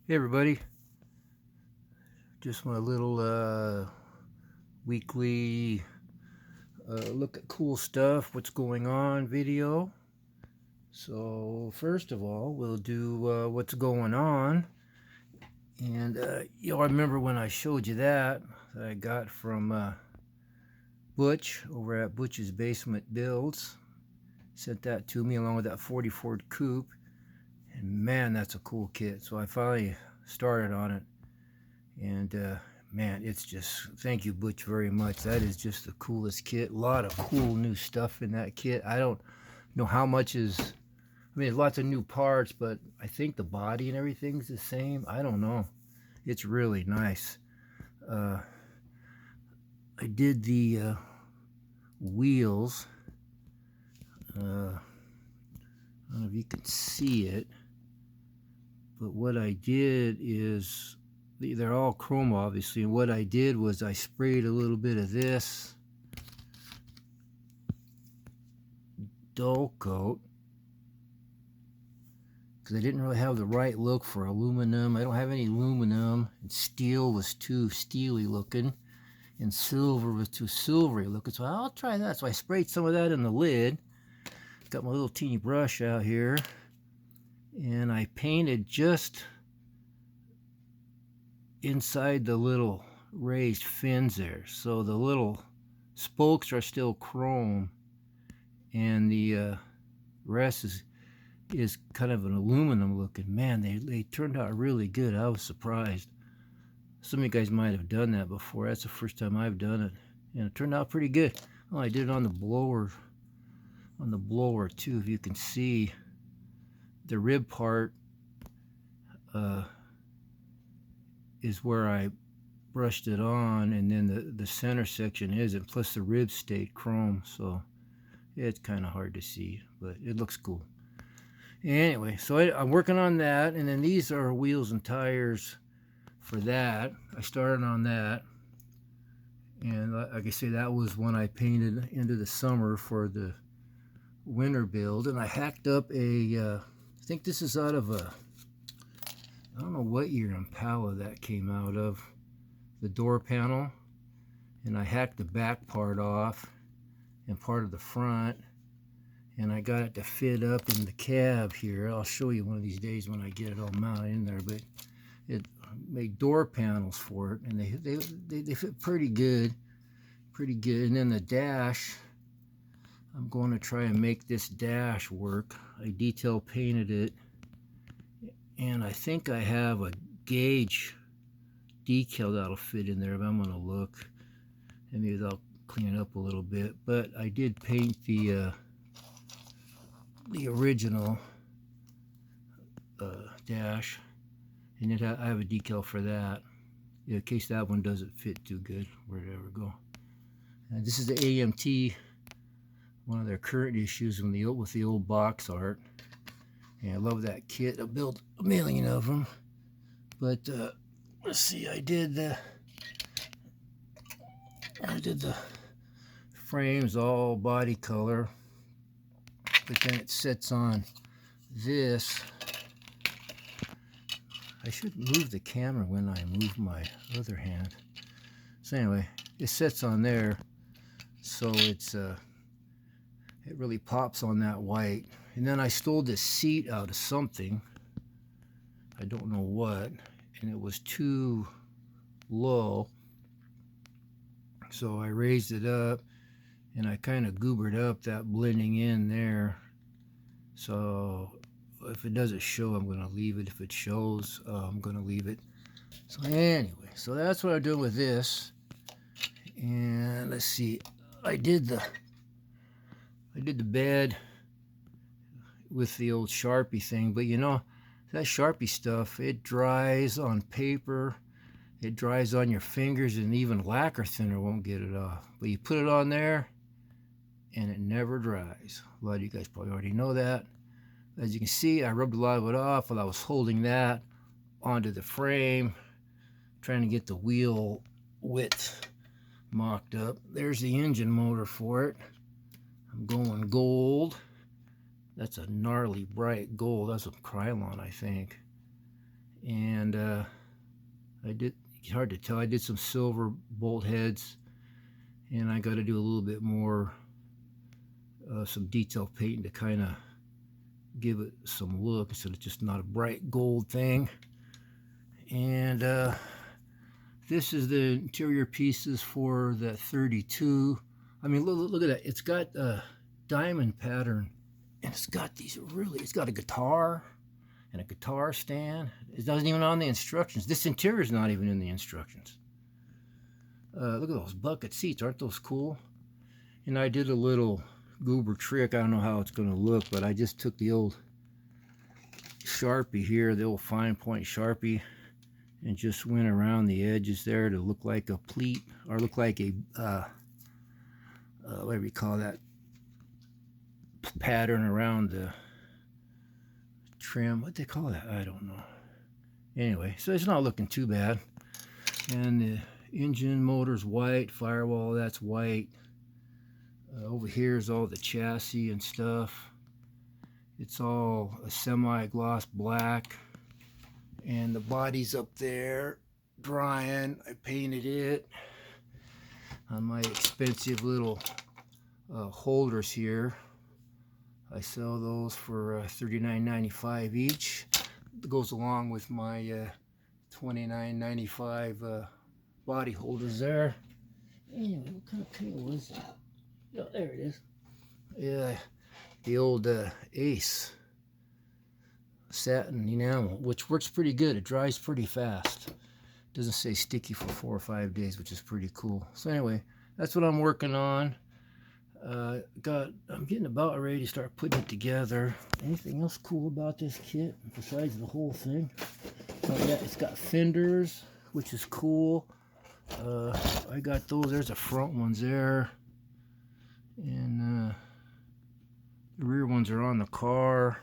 Hey everybody, just my little weekly look at cool stuff, what's going on video. So first of all, we'll do what's going on. And I remember when I showed you that I got from Butch over at Butch's Basement Builds. Sent that to me along with that 40 Ford Coupe. And man, that's a cool kit. So I finally started on it. And man, it's just, thank you, Butch, very much. That is just the coolest kit. A lot of cool new stuff in that kit. I don't know how much is, I mean, lots of new parts, but I think the body and everything's the same. I don't know. It's really nice. I did the wheels. I don't know if you can see it, but what I did is, they're all chrome, obviously, and what I did was I sprayed a little bit of this dull coat because I didn't really have the right look for aluminum. I don't have any aluminum, and steel was too steely looking, and silver was too silvery looking, so I'll try that. So I sprayed some of that in the lid. Got my little teeny brush out here, and I painted just inside the little raised fins there. So the little spokes are still chrome, and the rest is kind of an aluminum looking. Man, they turned out really good. I was surprised. Some of you guys might have done that before. That's the first time I've done it, and it turned out pretty good. Oh, I did it on the blower too. If you can see, the rib part is where I brushed it on, and then the center section isn't. Plus the ribs stayed chrome, so it's kind of hard to see, but it looks cool. Anyway, so I'm working on that, and then these are wheels and tires for that. I started on that, and like I say, that was one I painted into the summer for the winter build. And I hacked up I think this is out of I don't know what year Impala that came out of, the door panel, and I hacked the back part off and part of the front, and I got it to fit up in the cab here. I'll show you one of these days when I get it all mounted in there, but it made door panels for it, and they fit pretty good. And then the dash, I'm going to try and make this dash work. I detail painted it, and I think I have a gauge decal that'll fit in there, but I'm going to look, and maybe I'll clean it up a little bit. But I did paint the original dash, and then I have a decal for that in case that one doesn't fit too good. Where'd it ever go? And this is the AMT, one of their current issues with the old box art. And I love that kit. I built a million of them. But let's see, I did the frames all body color, but then it sets on this. I should move the camera when I move my other hand. So anyway, it sets on there, so it's it really pops on that white. And then I stole this seat out of something, I don't know what, and it was too low, so I raised it up, and I kind of goobered up that blending in there. So if it doesn't show, I'm going to leave it. If it shows, I'm going to leave it. So anyway, so that's what I'm doing with this. And let's see, I did the bed with the old Sharpie thing, but you know, that Sharpie stuff, it dries on paper, it dries on your fingers, and even lacquer thinner won't get it off. But you put it on there, and it never dries. A lot of you guys probably already know that. As you can see, I rubbed a lot of it off while I was holding that onto the frame, trying to get the wheel width mocked up. There's the engine motor for it. I'm going gold. That's a gnarly bright gold. That's a Krylon, I think. And I did, it's hard to tell, I did some silver bolt heads, and I got to do a little bit more, some detail painting to kind of give it some look instead of just not a bright gold thing. And this is the interior pieces for that 32. I mean, look at that. It's got a diamond pattern, and it's got these really, it's got a guitar and a guitar stand. It doesn't even on the instructions. This interior is not even in the instructions. Look at those bucket seats. Aren't those cool? And I did a little goober trick. I don't know how it's going to look, but I just took the old Sharpie here, the old fine point Sharpie, and just went around the edges there to look like a pleat, or look like a what do we call that pattern around the trim. What they call that? I don't know. Anyway, so it's not looking too bad. And the engine motor's white, firewall that's white. Over here is all the chassis and stuff. It's all a semi-gloss black. And the body's up there drying. I painted it on my expensive little holders here. I sell those for $39.95 each. It goes along with my $29.95 body holders there. Anyway, what kind of paint was that? Oh, there it is. Yeah, the old Ace satin enamel, which works pretty good. It dries pretty fast. Doesn't stay sticky for 4 or 5 days, which is pretty cool. So anyway, that's what I'm working on. I'm getting about ready to start putting it together. Anything else cool about this kit besides the whole thing? Oh yeah, it's got fenders, which is cool. I got those. There's the front ones there, and the rear ones are on the car.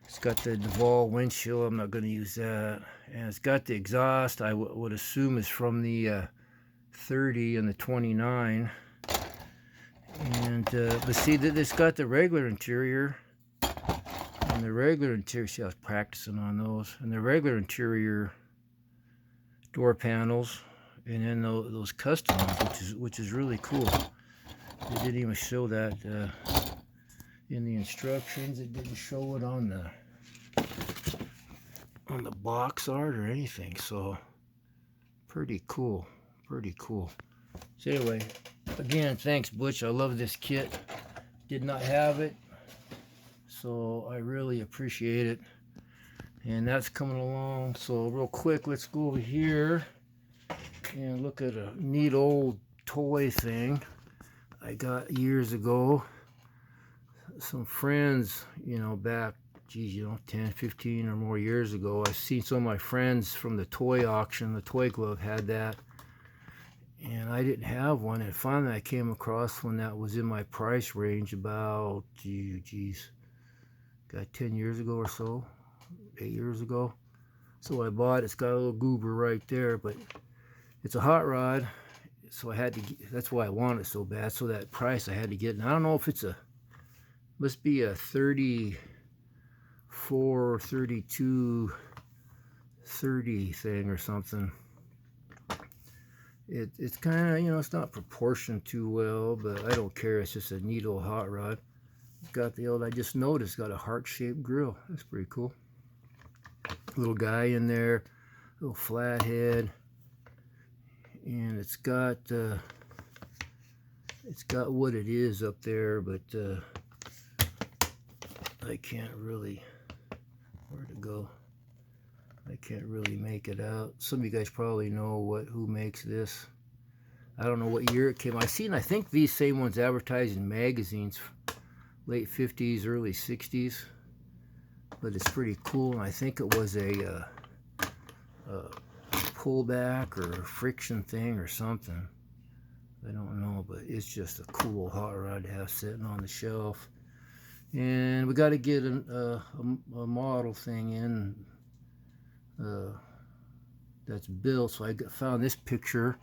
It's got the Duval windshield. I'm not going to use that. And it's got the exhaust. I would assume is from the 30 and the 29. And but see that it's got the regular interior, and the regular interior. See, I was practicing on those, and the regular interior door panels, and then those custom ones, which is really cool. They didn't even show that in the instructions. It didn't show it on the box art or anything. So pretty cool, pretty cool. So anyway, again, thanks Butch. I love this kit. Did not have it, so I really appreciate it. And that's coming along. So real quick, let's go over here and look at a neat old toy thing I got years ago. Some friends, you know, back, geez, you know, 10, 15 or more years ago, I've seen some of my friends from the toy auction, the Toy Glove, had that. And I didn't have one, and finally I came across one that was in my price range about, geez, got 10 years ago or so, 8 years ago. So I bought it. It's got a little goober right there, but it's a hot rod, so I had to get, that's why I wanted it so bad. So that price I had to get, and I don't know if it's must be a 34, 32, 30 thing or something. It's kind of, you know, it's not proportioned too well, but I don't care. It's just a neat old hot rod. Got the old, I just noticed, got a heart-shaped grill. That's pretty cool. Little guy in there, little flathead, and it's got what it is up there, but I can't really, where to go? I can't really make it out. Some of you guys probably know who makes this. I don't know what year it came. I think these same ones advertised in magazines, late 50s, early 60s. But it's pretty cool, and I think it was a pullback or a friction thing or something. I don't know, but it's just a cool hot rod to have sitting on the shelf. And we got to get a model thing in that's built. So I found this picture.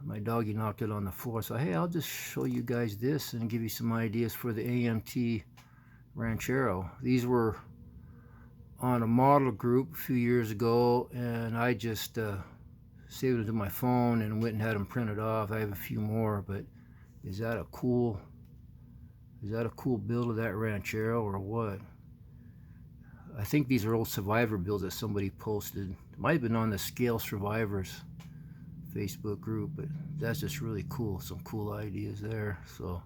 My doggy knocked it on the floor. So hey, I'll just show you guys this and give you some ideas for the AMT Ranchero. These were on a model group a few years ago, and I just saved it to my phone and went and had them printed off. I have a few more, but is that a cool build of that Ranchero or what? I think these are old Survivor builds that somebody posted. It might have been on the Scale Survivors Facebook group, but that's just really cool. Some cool ideas there. So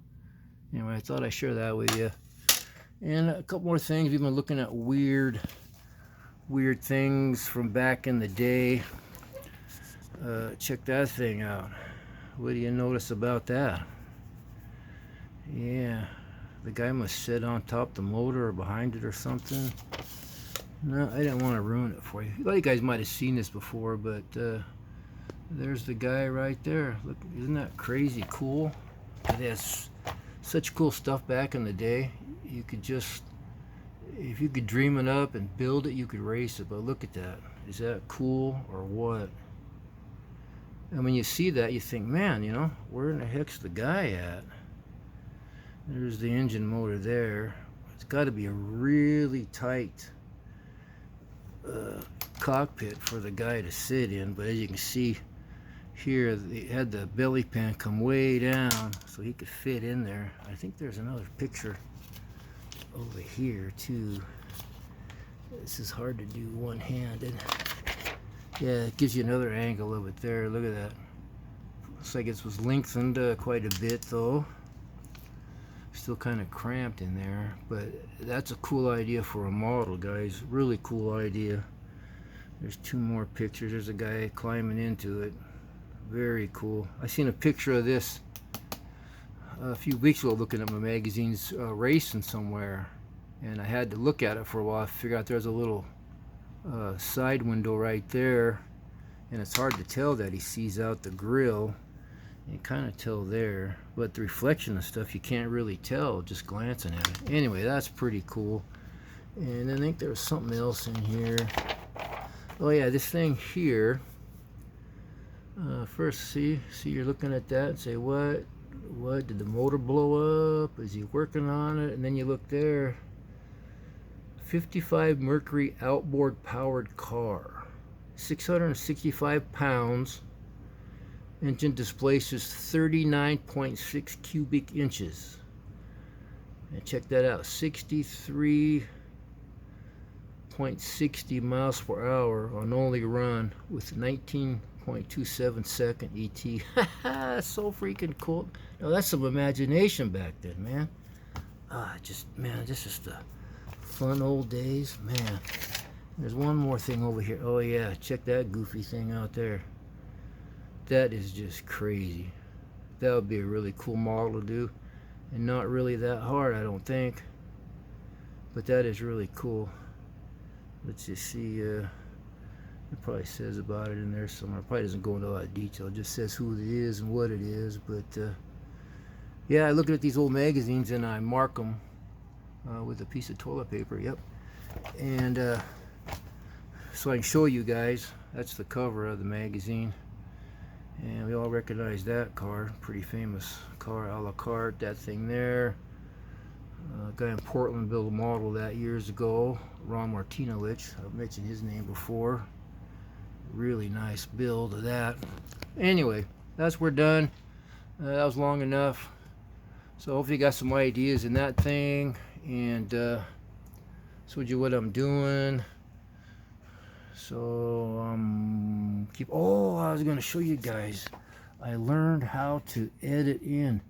anyway, I thought I'd share that with you. And a couple more things. We've been looking at weird things from back in the day. Check that thing out. What do you notice about that? Yeah, the guy must sit on top of the motor or behind it or something. No, I didn't want to ruin it for you. A lot of you guys might have seen this before, but there's the guy right there. Look, isn't that crazy cool? It has such cool stuff back in the day. You could just, if you could dream it up and build it, you could race it. But look at that. Is that cool or what? And when you see that, you think, man, you know, where in the heck's the guy at? There's the engine motor there. It's got to be a really tight cockpit for the guy to sit in, but as you can see here, they had the belly pan come way down so he could fit in there. I think there's another picture over here too. This is hard to do one-handed. Yeah, it gives you another angle of it there. Look at that. Looks like it was lengthened quite a bit though. Still kind of cramped in there, but that's a cool idea for a model, guys. Really cool idea. There's two more pictures. There's a guy climbing into it. Very cool. I seen a picture of this a few weeks ago looking at my magazines, racing somewhere, and I had to look at it for a while to figure out there's a little side window right there, and it's hard to tell that he sees out the grill. You kind of tell there, but the reflection of stuff you can't really tell just glancing at it. Anyway, that's pretty cool. And I think there was something else in here. Oh yeah, this thing here. First, see you're looking at that and say, what did the motor blow up? Is he working on it? And then you look there, 55 Mercury outboard powered car, 665 pounds. Engine displaces 39.6 cubic inches. And check that out, 63.60 miles per hour on only run with 19.27 second ET. So freaking cool. Now that's some imagination back then, man. Man, this is the fun old days, man. There's one more thing over here. Oh yeah, check that goofy thing out there. That is just crazy. That would be a really cool model to do, and not really that hard, I don't think. But that is really cool. Let's just see. It probably says about it in there somewhere. It probably doesn't go into a lot of detail. It just says who it is and what it is. But yeah, I look at these old magazines and I mark them with a piece of toilet paper. Yep. And so I can show you guys. That's the cover of the magazine. And we all recognize that car. Pretty famous car, a la carte, that thing there. A guy in Portland built a model of that years ago, Ron Martinowicz. I've mentioned his name before. Really nice build of that. Anyway, we're done. That was long enough. So hopefully you got some ideas in that thing. And showed you what I'm doing. So I was gonna show you guys. I learned how to edit in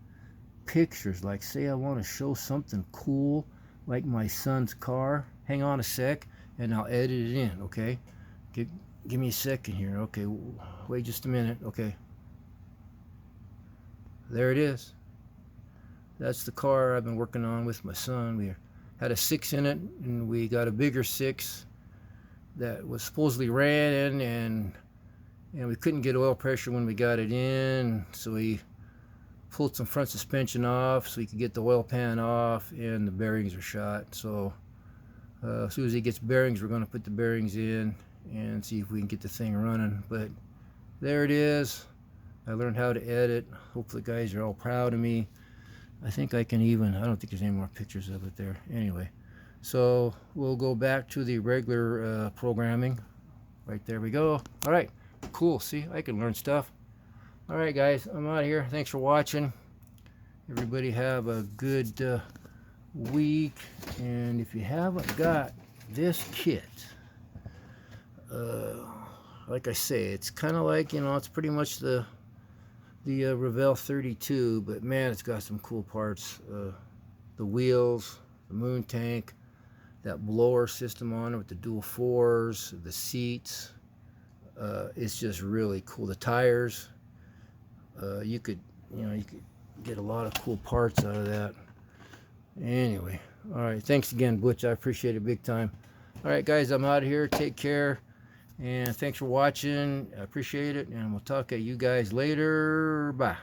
pictures. Like say I want to show something cool, like my son's car. Hang on a sec, and I'll edit it in. Okay, give me a second here. Okay, wait just a minute. Okay, there it is. That's the car I've been working on with my son. We had a 6 in it, and we got a bigger 6 that was supposedly ran in, and we couldn't get oil pressure when we got it in, so we pulled some front suspension off so we could get the oil pan off, and the bearings are shot. So as soon as he gets bearings, we're going to put the bearings in and see if we can get the thing running. But there it is. I learned how to edit. Hopefully the guys are all proud of me. I think I can even, I don't think there's any more pictures of it there. Anyway, So we'll go back to the regular programming. Right, there we go. All right, cool. See, I can learn stuff. All right, guys, I'm out of here. Thanks for watching. Everybody have a good week. And if you haven't got this kit, like I say, it's kind of like, you know, it's pretty much the Revell 32, but man, it's got some cool parts. The wheels, the moon tank, that blower system on it with the dual fours, the seats. It's just really cool. The tires, you could get a lot of cool parts out of that. Anyway, all right, thanks again, Butch. I appreciate it big time. All right, guys, I'm out of here. Take care, and thanks for watching. I appreciate it, and we'll talk to you guys later. Bye.